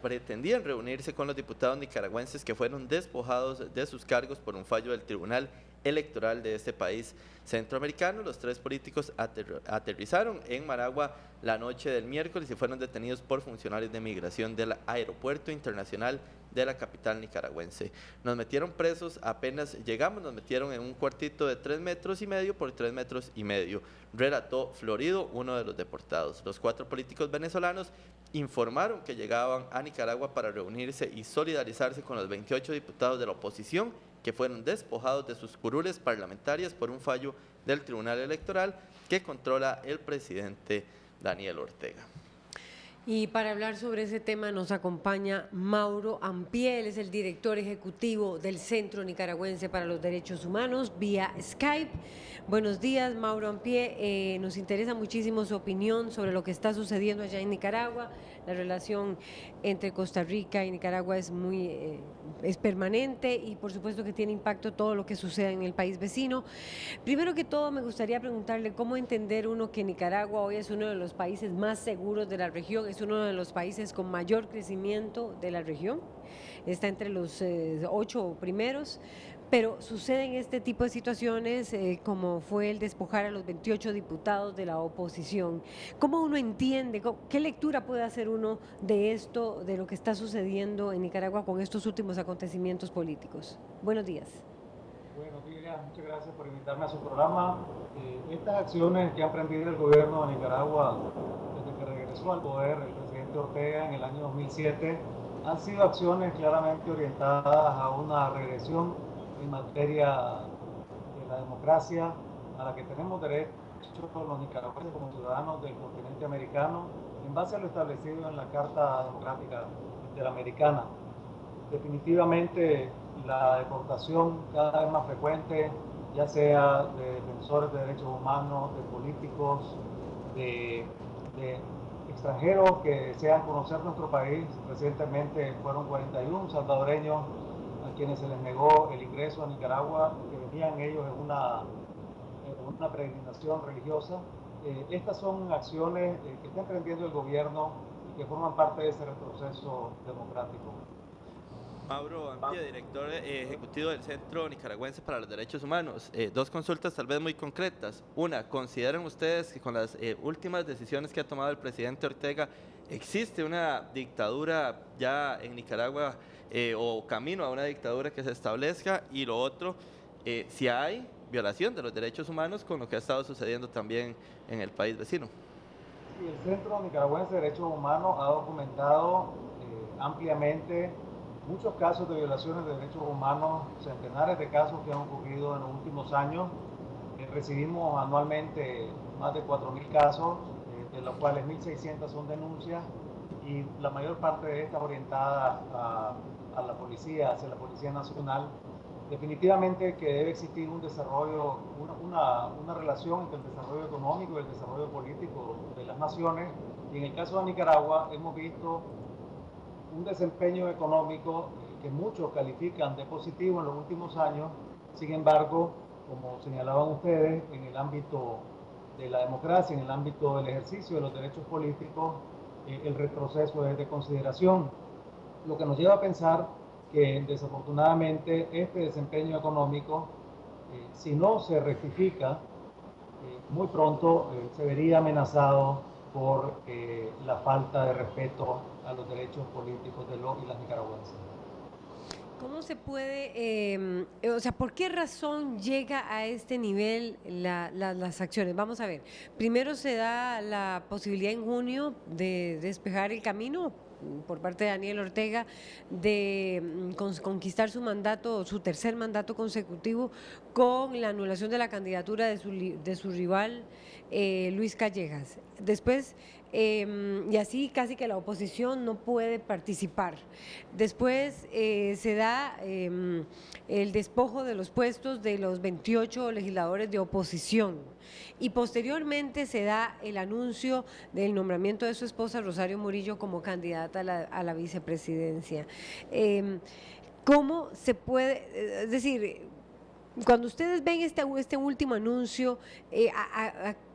pretendían reunirse con los diputados nicaragüenses que fueron despojados de sus cargos por un fallo del Tribunal Electoral de este país centroamericano. Los tres políticos aterrizaron en Managua la noche del miércoles y fueron detenidos por funcionarios de migración del Aeropuerto Internacional de la capital nicaragüense. Nos metieron presos apenas llegamos, nos metieron en un cuartito de 3,5 metros por 3,5 metros, relató Florido, uno de los deportados. Los cuatro políticos venezolanos informaron que llegaban a Nicaragua para reunirse y solidarizarse con los 28 diputados de la oposición que fueron despojados de sus curules parlamentarias por un fallo del Tribunal Electoral que controla el presidente Daniel Ortega. Y para hablar sobre ese tema nos acompaña Mauro Ampie, él es el director ejecutivo del Centro Nicaragüense para los Derechos Humanos, vía Skype. Buenos días, Mauro Ampie. Nos interesa muchísimo su opinión sobre lo que está sucediendo allá en Nicaragua. La relación entre Costa Rica y Nicaragua es permanente y por supuesto que tiene impacto todo lo que suceda en el país vecino. Primero que todo, me gustaría preguntarle cómo entender uno que Nicaragua hoy es uno de los países más seguros de la región, es uno de los países con mayor crecimiento de la región, está entre los 8 primeros, pero suceden este tipo de situaciones como fue el despojar a los 28 diputados de la oposición. ¿Cómo uno entiende, qué lectura puede hacer uno de esto, de lo que está sucediendo en Nicaragua con estos últimos acontecimientos políticos? Buenos días. Buenos días, muchas gracias por invitarme a su programa. Estas acciones que ha emprendido el gobierno de Nicaragua desde que regresó al poder el presidente Ortega en el año 2007 han sido acciones claramente orientadas a una regresión en materia de la democracia a la que tenemos derecho los nicaragüenses como ciudadanos del continente americano en base a lo establecido en la Carta Democrática Interamericana. Definitivamente la deportación cada vez más frecuente, ya sea de defensores de derechos humanos, de políticos, de extranjeros que desean conocer nuestro país. Recientemente fueron 41 salvadoreños a quienes se les negó el ingreso a Nicaragua, que venían ellos en una peregrinación religiosa. Estas son acciones que está emprendiendo el gobierno y que forman parte de ese retroceso democrático. Mauro Ampie, director ejecutivo del Centro Nicaragüense para los Derechos Humanos. Dos consultas tal vez muy concretas. Una, ¿consideran ustedes que con las últimas decisiones que ha tomado el presidente Ortega existe una dictadura ya en Nicaragua o camino a una dictadura que se establezca? Y lo otro, si hay violación de los derechos humanos con lo que ha estado sucediendo también en el país vecino. Sí, el Centro Nicaragüense de Derechos Humanos ha documentado ampliamente muchos casos de violaciones de derechos humanos, centenares de casos que han ocurrido en los últimos años. Recibimos anualmente más de 4.000 casos, de los cuales 1.600 son denuncias y la mayor parte de estas orientadas a la policía, hacia la Policía Nacional. Definitivamente que debe existir un desarrollo, una relación entre el desarrollo económico y el desarrollo político de las naciones. Y en el caso de Nicaragua hemos visto un desempeño económico que muchos califican de positivo en los últimos años. Sin embargo, como señalaban ustedes, en el ámbito de la democracia, en el ámbito del ejercicio de los derechos políticos, el retroceso es de consideración, lo que nos lleva a pensar que desafortunadamente este desempeño económico, si no se rectifica, muy pronto se vería amenazado por la falta de respeto a los derechos políticos de los y las nicaragüenses. ¿Cómo se puede, por qué razón llega a este nivel las acciones? Vamos a ver, primero se da la posibilidad en junio de despejar el camino por parte de Daniel Ortega de conquistar su mandato, su tercer mandato consecutivo, con la anulación de la candidatura de su rival Luis Callejas. Después, y así casi que la oposición no puede participar. Después se da el despojo de los puestos de los 28 legisladores de oposición y posteriormente se da el anuncio del nombramiento de su esposa Rosario Murillo como candidata a la vicepresidencia. ¿Cómo se puede, es decir, Cuando ustedes ven este último anuncio,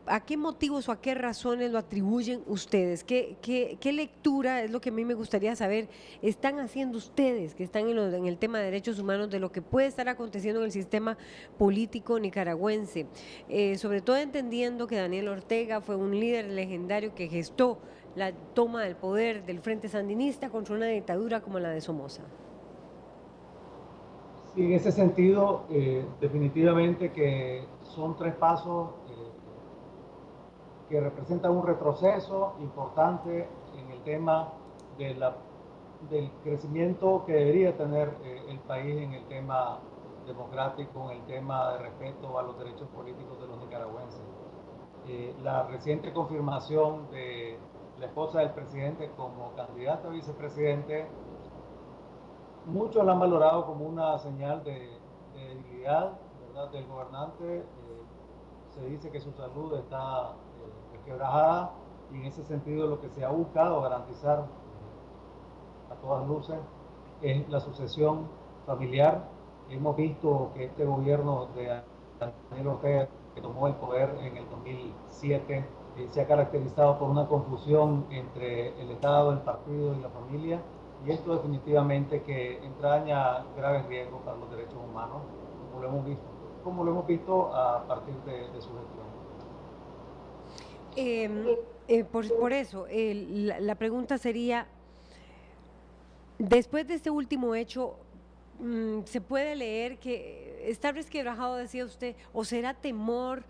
¿a qué motivos o a qué razones lo atribuyen ustedes? ¿Qué lectura es lo que a mí me gustaría saber están haciendo ustedes, que están en el tema de derechos humanos, de lo que puede estar aconteciendo en el sistema político nicaragüense? Sobre todo entendiendo que Daniel Ortega fue un líder legendario que gestó la toma del poder del Frente Sandinista contra una dictadura como la de Somoza. Sí, en ese sentido, definitivamente que son 3 pasos que representan un retroceso importante en el tema del crecimiento que debería tener el país en el tema democrático, en el tema de respeto a los derechos políticos de los nicaragüenses. La reciente confirmación de la esposa del presidente como candidata a vicepresidente, muchos la han valorado como una señal de debilidad, ¿verdad?, del gobernante. Se dice que su salud está resquebrajada y en ese sentido lo que se ha buscado garantizar a todas luces es la sucesión familiar. Hemos visto que este gobierno de Daniel Ortega, que tomó el poder en el 2007, se ha caracterizado por una confusión entre el Estado, el partido y la familia, y esto definitivamente que entraña graves riesgos para los derechos humanos, como lo hemos visto a partir de su gestión. Por eso, la pregunta sería, después de este último hecho, ¿se puede leer que está resquebrajado, decía usted, o será temor?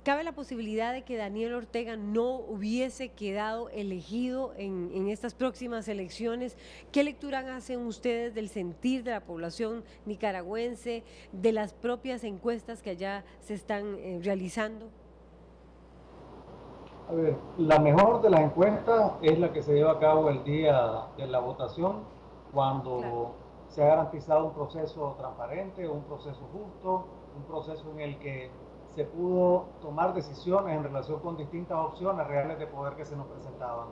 ¿Cabe la posibilidad de que Daniel Ortega no hubiese quedado elegido en estas próximas elecciones? ¿Qué lectura hacen ustedes del sentir de la población nicaragüense, de las propias encuestas que allá se están realizando? A ver, la mejor de las encuestas es la que se lleva a cabo el día de la votación, cuando se ha garantizado un proceso transparente, un proceso justo, un proceso en el que se pudo tomar decisiones en relación con distintas opciones reales de poder que se nos presentaban.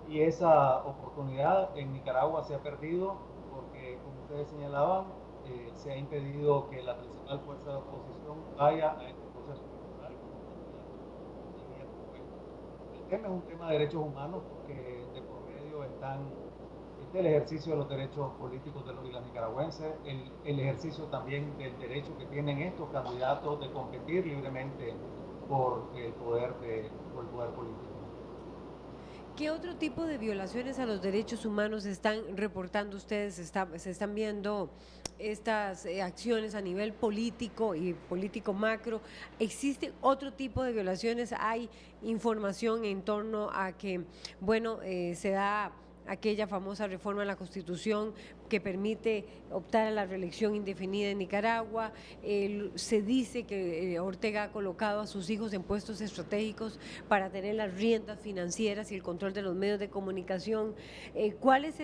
Y esa oportunidad en Nicaragua se ha perdido porque, como ustedes señalaban, se ha impedido que la principal fuerza de oposición vaya a este proceso electoral. El tema es un tema de derechos humanos porque de por medio está el ejercicio de los derechos políticos de los y las nicaragüenses, el ejercicio también del derecho que tienen estos candidatos de competir libremente por el poder político. ¿Qué otro tipo de violaciones a los derechos humanos están reportando ustedes? ¿Se están viendo estas acciones a nivel político y político macro? ¿Existe otro tipo de violaciones? ¿Hay información en torno a que, bueno, se da aquella famosa reforma a la Constitución que permite optar a la reelección indefinida en Nicaragua? Se dice que Ortega ha colocado a sus hijos en puestos estratégicos para tener las riendas financieras y el control de los medios de comunicación. ¿Cuáles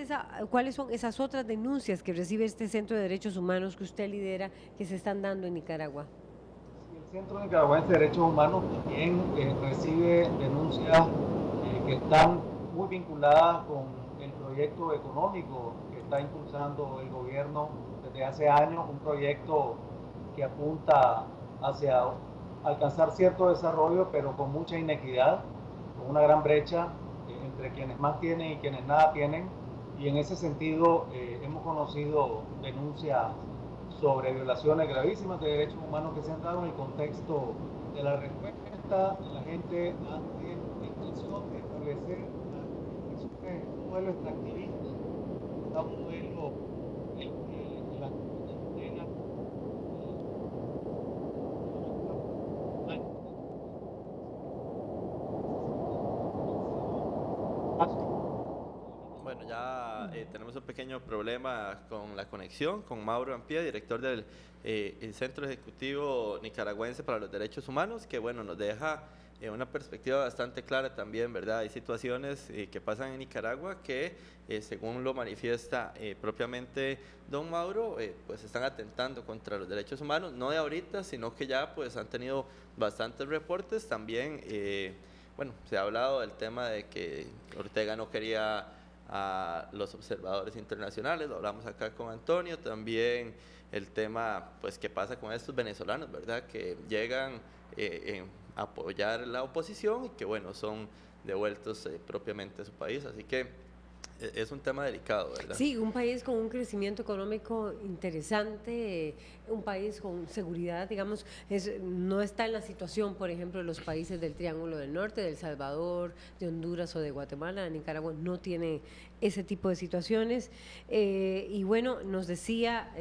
son esas otras denuncias que recibe este Centro de Derechos Humanos que usted lidera, que se están dando en Nicaragua? El Centro Nicaragüense de Derechos Humanos también recibe denuncias que están muy vinculadas con el proyecto económico que está impulsando el gobierno desde hace años, un proyecto que apunta hacia alcanzar cierto desarrollo, pero con mucha inequidad, con una gran brecha entre quienes más tienen y quienes nada tienen, y en ese sentido hemos conocido denuncias sobre violaciones gravísimas de derechos humanos que se han dado en el contexto de la respuesta de la gente ante la intención de establecer un modelo extractivista, un modelo la condena. Bueno, ya tenemos un pequeño problema con la conexión con Mauro Ampía, director del el Centro Ejecutivo Nicaragüense para los Derechos Humanos, que bueno, nos deja una perspectiva bastante clara también, ¿verdad? Hay situaciones que pasan en Nicaragua que, según lo manifiesta propiamente don Mauro, pues están atentando contra los derechos humanos, no de ahorita, sino que ya pues han tenido bastantes reportes. También, bueno, se ha hablado del tema de que Ortega no quería a los observadores internacionales, lo hablamos acá con Antonio, también el tema, pues, qué pasa con estos venezolanos, ¿verdad?, que llegan a apoyar la oposición y que, bueno, son devueltos propiamente a su país, así que es un tema delicado, ¿verdad? Sí, un país con un crecimiento económico interesante, un país con seguridad, digamos, no está en la situación, por ejemplo, de los países del Triángulo del Norte, de El Salvador, de Honduras o de Guatemala. Nicaragua no tiene ese tipo de situaciones. Y bueno, nos decía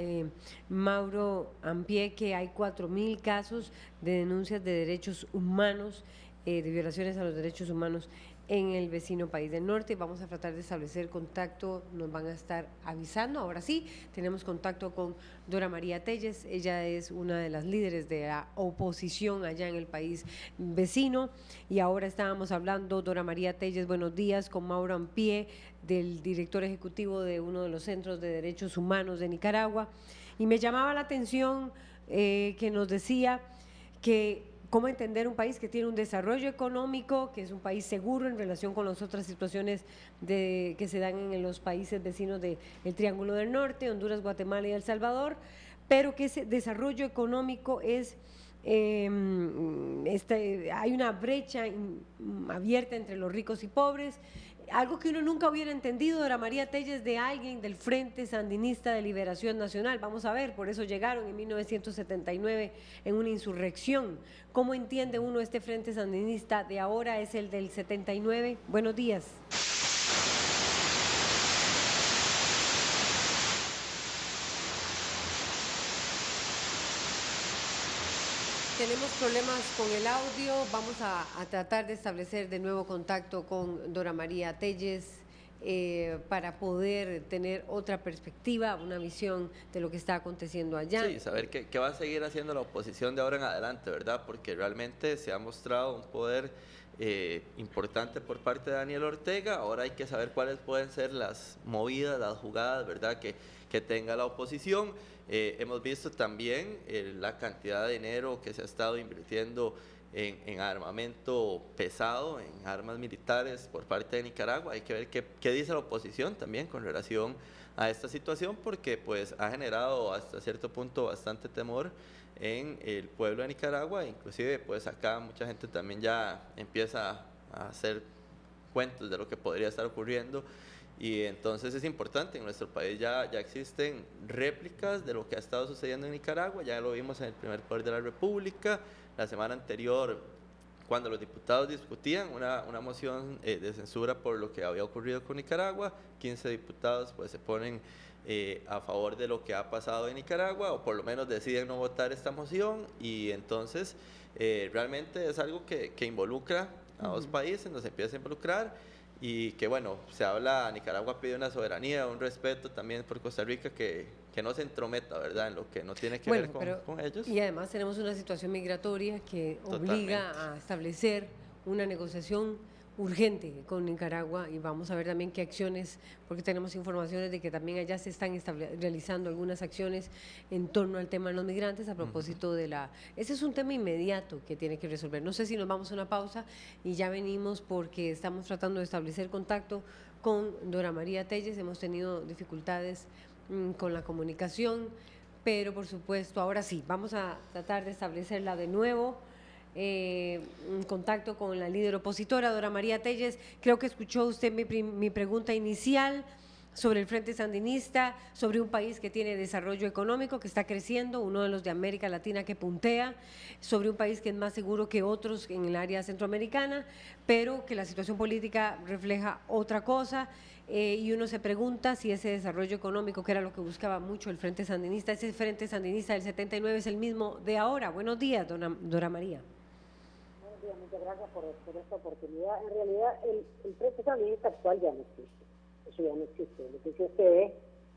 Mauro Ampié que hay 4.000 casos de denuncias de derechos humanos, de violaciones a los derechos humanos en el vecino país del norte. Vamos a tratar de establecer contacto, nos van a estar avisando. Ahora sí, tenemos contacto con Dora María Telles, ella es una de las líderes de la oposición allá en el país vecino, y ahora estábamos hablando, Dora María Telles, buenos días, con Mauro Ampié, del director ejecutivo de uno de los centros de derechos humanos de Nicaragua, y me llamaba la atención que nos decía que cómo entender un país que tiene un desarrollo económico, que es un país seguro en relación con las otras situaciones que se dan en los países vecinos del Triángulo del Norte, Honduras, Guatemala y El Salvador, pero que ese desarrollo económico es hay una brecha abierta entre los ricos y pobres, algo que uno nunca hubiera entendido, Dora María Telles, de alguien del Frente Sandinista de Liberación Nacional. Vamos a ver, por eso llegaron en 1979 en una insurrección. ¿Cómo entiende uno este Frente Sandinista de ahora? Es el del 79. Buenos días. Tenemos problemas con el audio, vamos a tratar de establecer de nuevo contacto con Dora María Telles para poder tener otra perspectiva, una visión de lo que está aconteciendo allá. Sí, saber qué va a seguir haciendo la oposición de ahora en adelante, ¿verdad? Porque realmente se ha mostrado un poder importante por parte de Daniel Ortega. Ahora hay que saber cuáles pueden ser las movidas, las jugadas, ¿verdad?, que tenga la oposición. Hemos visto también la cantidad de dinero que se ha estado invirtiendo en armamento pesado, en armas militares por parte de Nicaragua. Hay que ver qué dice la oposición también con relación a esta situación, porque pues ha generado hasta cierto punto bastante temor en el pueblo de Nicaragua. Inclusive pues acá mucha gente también ya empieza a hacer cuentos de lo que podría estar ocurriendo. Y entonces es importante, en nuestro país ya existen réplicas de lo que ha estado sucediendo en Nicaragua, ya lo vimos en el primer poder de la República, la semana anterior, cuando los diputados discutían una moción de censura por lo que había ocurrido con Nicaragua, 15 diputados pues se ponen a favor de lo que ha pasado en Nicaragua, o por lo menos deciden no votar esta moción, y entonces realmente es algo que involucra a dos países, nos empieza a involucrar. Y que bueno, se habla, Nicaragua pide una soberanía, un respeto también por Costa Rica, que no se entrometa, ¿verdad?, en lo que no tiene que ver con ellos. Y además tenemos una situación migratoria que obliga a establecer una negociación urgente con Nicaragua, y vamos a ver también qué acciones, porque tenemos informaciones de que también allá se están realizando algunas acciones en torno al tema de los migrantes a propósito de ese es un tema inmediato que tiene que resolver. No sé si nos vamos a una pausa y ya venimos, porque estamos tratando de establecer contacto con Dora María Telles, hemos tenido dificultades con la comunicación, pero por supuesto ahora sí, vamos a tratar de establecerla de nuevo. En contacto con la líder opositora, Dora María Telles. Creo que escuchó usted mi pregunta inicial sobre el Frente Sandinista, sobre un país que tiene desarrollo económico, que está creciendo, uno de los de América Latina que puntea, sobre un país que es más seguro que otros en el área centroamericana, pero que la situación política refleja otra cosa, y uno se pregunta si ese desarrollo económico, que era lo que buscaba mucho el Frente Sandinista, ese Frente Sandinista del 79 es el mismo de ahora. Buenos días, Dora María. Buenos días, muchas gracias por esta oportunidad. En realidad, el Frente Sandinista actual ya no existe. Eso ya no existe. Lo que existe es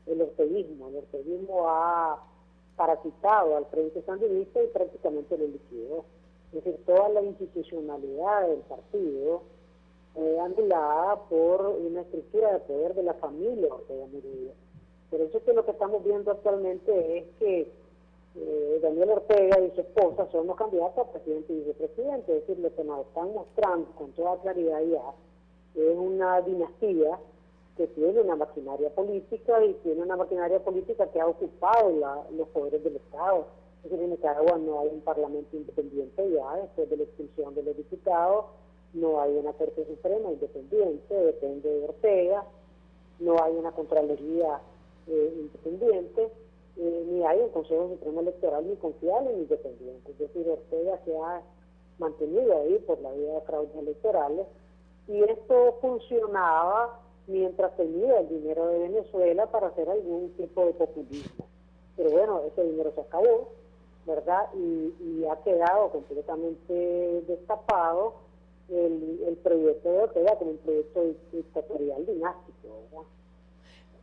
el orteguismo. El orteguismo ha parasitado al Frente Sandinista y prácticamente lo liquidó. Es decir, toda la institucionalidad del partido anulada por una estructura de poder de la familia Ortega Murillo. Por eso es que lo que estamos viendo actualmente es que Daniel Ortega y su esposa son los candidatos a presidente y vicepresidente. Es decir, lo que nos están mostrando con toda claridad ya es una dinastía que tiene una maquinaria política y tiene una maquinaria política que ha ocupado los poderes del Estado. Es decir, en Nicaragua no hay un parlamento independiente ya, después de la expulsión de los diputados, no hay una Corte Suprema independiente, depende de Ortega, no hay una Contraloría independiente, ni hay un Consejo Supremo Electoral ni confiable ni independiente. Es decir, Ortega se ha mantenido ahí por la vía de fraudes electorales, y esto funcionaba mientras tenía el dinero de Venezuela para hacer algún tipo de populismo. Pero bueno, ese dinero se acabó, ¿verdad? Y ha quedado completamente destapado el proyecto de Ortega como un proyecto dictatorial dinástico, ¿verdad?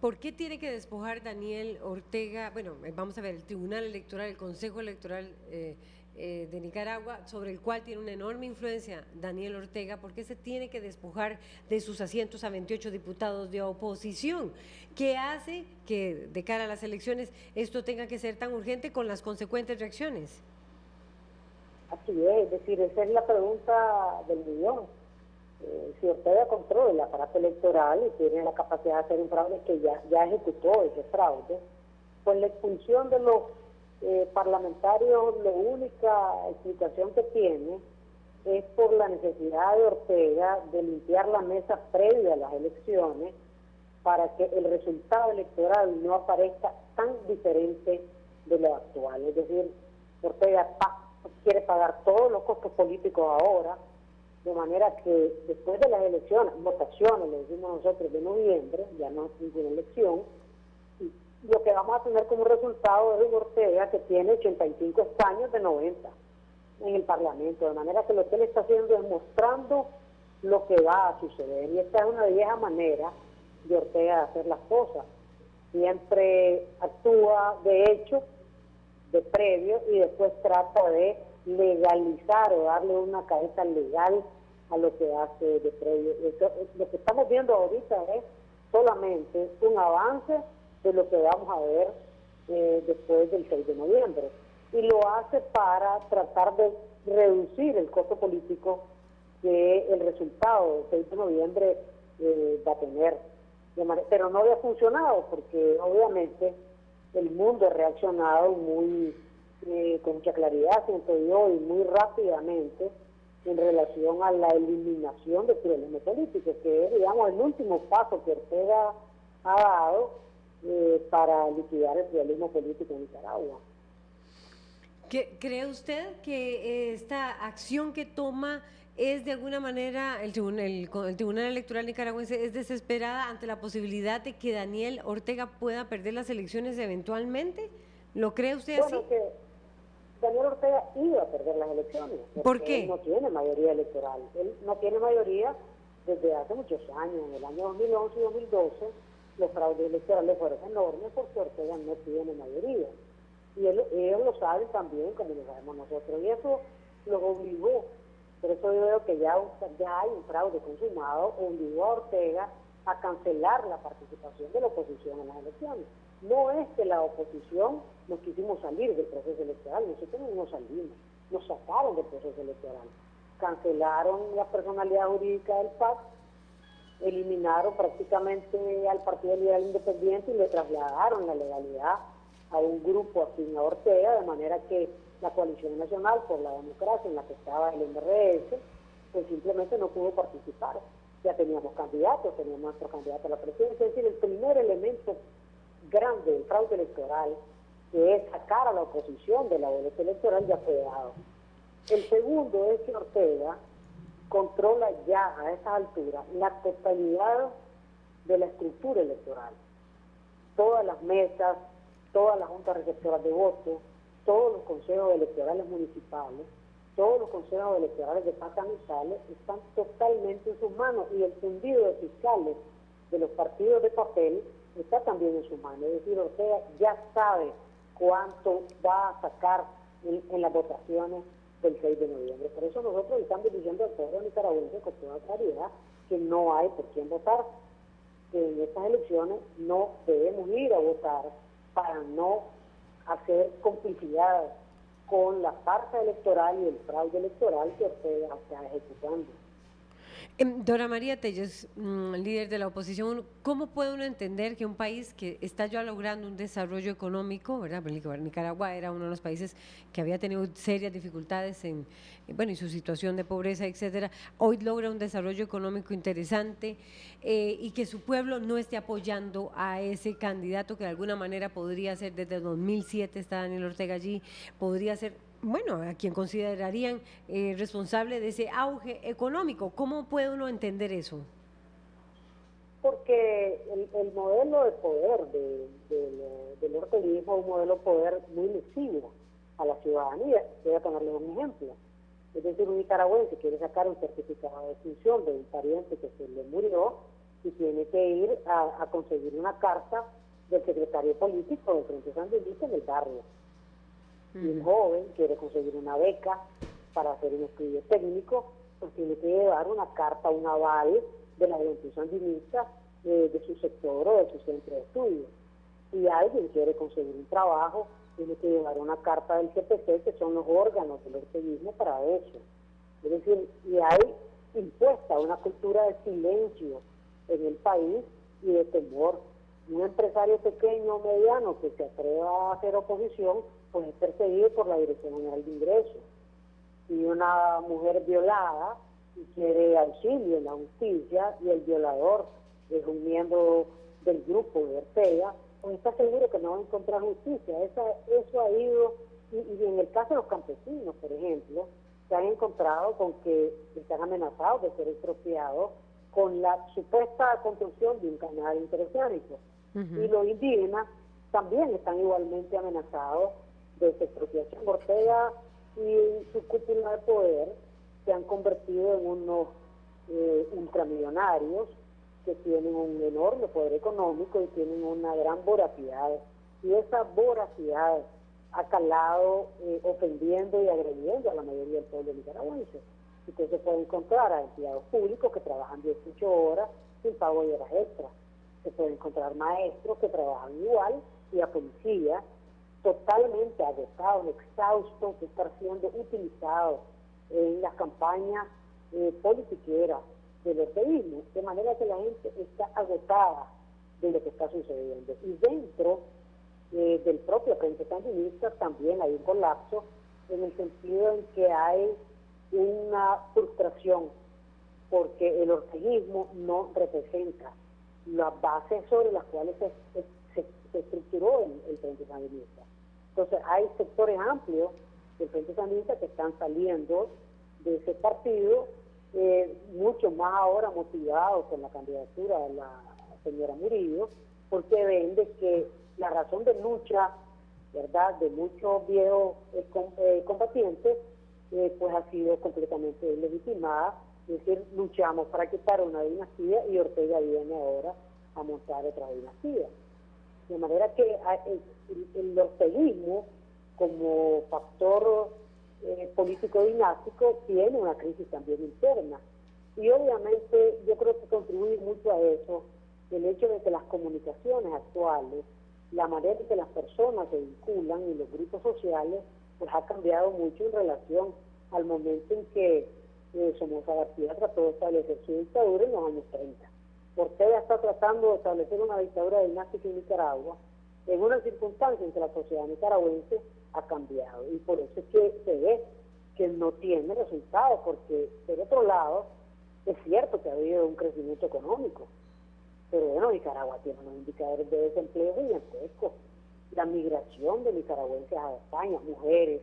¿Por qué tiene que despojar Daniel Ortega? Bueno, vamos a ver, el Tribunal Electoral, el Consejo Electoral de Nicaragua, sobre el cual tiene una enorme influencia Daniel Ortega, ¿por qué se tiene que despojar de sus asientos a 28 diputados de oposición? ¿Qué hace que de cara a las elecciones esto tenga que ser tan urgente con las consecuentes reacciones? Así es decir, esa es la pregunta del millón. Si Ortega controla el aparato electoral y tiene la capacidad de hacer un fraude que ya ejecutó ese fraude, pues la expulsión de los parlamentarios, la única explicación que tiene es por la necesidad de Ortega de limpiar la mesa previa a las elecciones para que el resultado electoral no aparezca tan diferente de lo actual. Es decir, Ortega quiere pagar todos los costos políticos ahora, de manera que después de las elecciones, votaciones, le decimos nosotros, de noviembre, ya no es ninguna elección, lo que vamos a tener como resultado es un Ortega que tiene 85 escaños de 90 en el Parlamento, de manera que lo que él está haciendo es mostrando lo que va a suceder, y esta es una vieja manera de Ortega de hacer las cosas. Siempre actúa de hecho, de previo, y después trata de legalizar o darle una cabeza legal a lo que hace de previo. Lo que estamos viendo ahorita es solamente un avance de lo que vamos a ver después del 6 de noviembre. Y lo hace para tratar de reducir el costo político que el resultado del 6 de noviembre va a tener. Pero no había funcionado porque obviamente el mundo ha reaccionado muy con mucha claridad, siento yo, y muy rápidamente en relación a la eliminación del pluralismo político, que es, digamos, el último paso que Ortega ha dado para liquidar el pluralismo político en Nicaragua. ¿Cree usted que esta acción que toma es de alguna manera, el Tribunal Electoral nicaragüense es desesperada ante la posibilidad de que Daniel Ortega pueda perder las elecciones eventualmente? ¿Lo cree usted así? Que Daniel Ortega iba a perder las elecciones. ¿Por qué? Él no tiene mayoría electoral. Él no tiene mayoría desde hace muchos años. En el año 2011 y 2012 los fraudes electorales fueron enormes porque Ortega no tiene mayoría. Y ellos lo saben también, como lo sabemos nosotros. Y eso los obligó. Por eso yo veo que ya hay un fraude consumado, obligó a Ortega a cancelar la participación de la oposición en las elecciones. No es que la oposición nos quisimos salir del proceso electoral, nosotros no nos salimos, nos sacaron del proceso electoral. Cancelaron la personalidad jurídica del PAC, eliminaron prácticamente al Partido Liberal Independiente y le trasladaron la legalidad a un grupo afín a Ortega, de manera que la Coalición Nacional por la Democracia, en la que estaba el MRS, pues simplemente no pudo participar. Ya teníamos candidatos, teníamos nuestro candidato a la presidencia. Es decir, el primer elemento grande del fraude electoral, que es sacar a la oposición de la boleta electoral, ya fue dado. El segundo es que Ortega controla ya a esas alturas la totalidad de la estructura electoral. Todas las mesas, todas las juntas receptoras de votos, todos los consejos electorales municipales, todos los consejos electorales departamentales están totalmente en sus manos, y el tendido de fiscales de los partidos de papel está también en sus manos. Es decir, Ortega ya sabe cuánto va a sacar en las votaciones del 6 de noviembre. Por eso nosotros estamos diciendo al pueblo nicaragüense con toda claridad que no hay por quién votar, que en estas elecciones no debemos ir a votar para no hacer complicidad con la farsa electoral y el fraude electoral que Ortega está ejecutando. Dora María Telles, líder de la oposición, ¿cómo puede uno entender que un país que está ya logrando un desarrollo económico, ¿verdad? Nicaragua era uno de los países que había tenido serias dificultades en su situación de pobreza, etcétera, hoy logra un desarrollo económico interesante y que su pueblo no esté apoyando a ese candidato que de alguna manera podría ser, desde 2007 está Daniel Ortega allí, podría ser a quien considerarían responsable de ese auge económico? ¿Cómo puede uno entender eso? Porque el modelo de poder del orteguismo es un modelo de poder muy lesivo a la ciudadanía. Voy a ponerle un ejemplo. Es decir, un nicaragüense quiere sacar un certificado de extinción de un pariente que se le murió y tiene que ir a conseguir una carta del secretario político del Frente Sandinista en el barrio. Y un joven quiere conseguir una beca para hacer un estudio técnico, pues tiene que llevar una carta, un aval de la Juventud Sandinista de su sector o de su centro de estudio. Si alguien quiere conseguir un trabajo, tiene que llevar una carta del CPC, que son los órganos del orteguismo para eso. Es decir, y hay impuesta una cultura de silencio en el país y de temor. Un empresario pequeño o mediano que se atreva a hacer oposición, pues es perseguido por la Dirección General de Ingresos. Y una mujer violada y quiere auxilio en la justicia y el violador es un miembro del grupo de Ortega, pues está seguro que no va a encontrar justicia. Eso ha ido, y en el caso de los campesinos, por ejemplo, se han encontrado con que están amenazados de ser expropiados con la supuesta construcción de un canal interoceánico. Y los indígenas también están igualmente amenazados de esa expropiación. Ortega y su cúpula de poder se han convertido en unos ultramillonarios que tienen un enorme poder económico y tienen una gran voracidad. Y esa voracidad ha calado ofendiendo y agrediendo a la mayoría del pueblo nicaragüense. Entonces se puede encontrar a empleados públicos que trabajan 18 horas sin pago de horas extras. Se puede encontrar maestros que trabajan igual y a policías totalmente agotados, exhaustos de estar siendo utilizados en las campañas politiqueras del orteguismo, de manera que la gente está agotada de lo que está sucediendo. Y dentro del propio Frente Sandinista también hay un colapso, en el sentido en que hay una frustración, porque el orteguismo no representa las bases sobre las cuales se estructuró el Frente Sandinista. Entonces hay sectores amplios del Frente Sandinista que están saliendo de ese partido, mucho más ahora motivados con la candidatura de la señora Murillo, porque ven de que la razón de lucha, ¿verdad?, de muchos viejos combatientes, pues ha sido completamente deslegitimada. Es decir, luchamos para quitar una dinastía y Ortega viene ahora a montar otra dinastía. De manera que el orteguismo, como factor político dinástico, tiene una crisis también interna. Y obviamente yo creo que contribuye mucho a eso el hecho de que las comunicaciones actuales, la manera en que las personas se vinculan y los grupos sociales, pues ha cambiado mucho en relación al momento en que Somoza García trató de establecer su dictadura en los años 30. Ortega está tratando de establecer una dictadura dinástica en Nicaragua en una circunstancia en que la sociedad nicaragüense ha cambiado, y por eso es que se ve que no tiene resultados, porque por otro lado es cierto que ha habido un crecimiento económico, pero bueno, Nicaragua tiene unos indicadores de desempleo gigantescos. La migración de nicaragüenses a España, mujeres,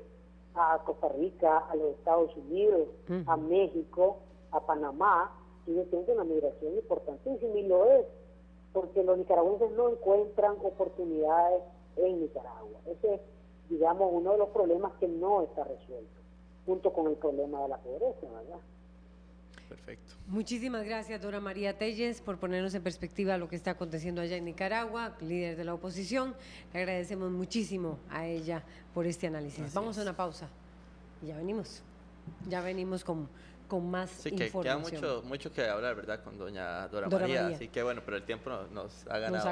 a Costa Rica, a los Estados Unidos, a México, a Panamá, sigue siendo una migración importantísima, y lo es porque los nicaragüenses no encuentran oportunidades en Nicaragua. Ese es, digamos, uno de los problemas que no está resuelto, junto con el problema de la pobreza, ¿verdad? Perfecto. Muchísimas gracias, Dora María Telles, por ponernos en perspectiva lo que está aconteciendo allá en Nicaragua, líder de la oposición. Le agradecemos muchísimo a ella por este análisis. Gracias. Vamos a una pausa y ya venimos. Ya venimos con más información. Queda mucho que hablar, ¿verdad?, con doña Dora María. Así que bueno, pero el tiempo nos ha ganado.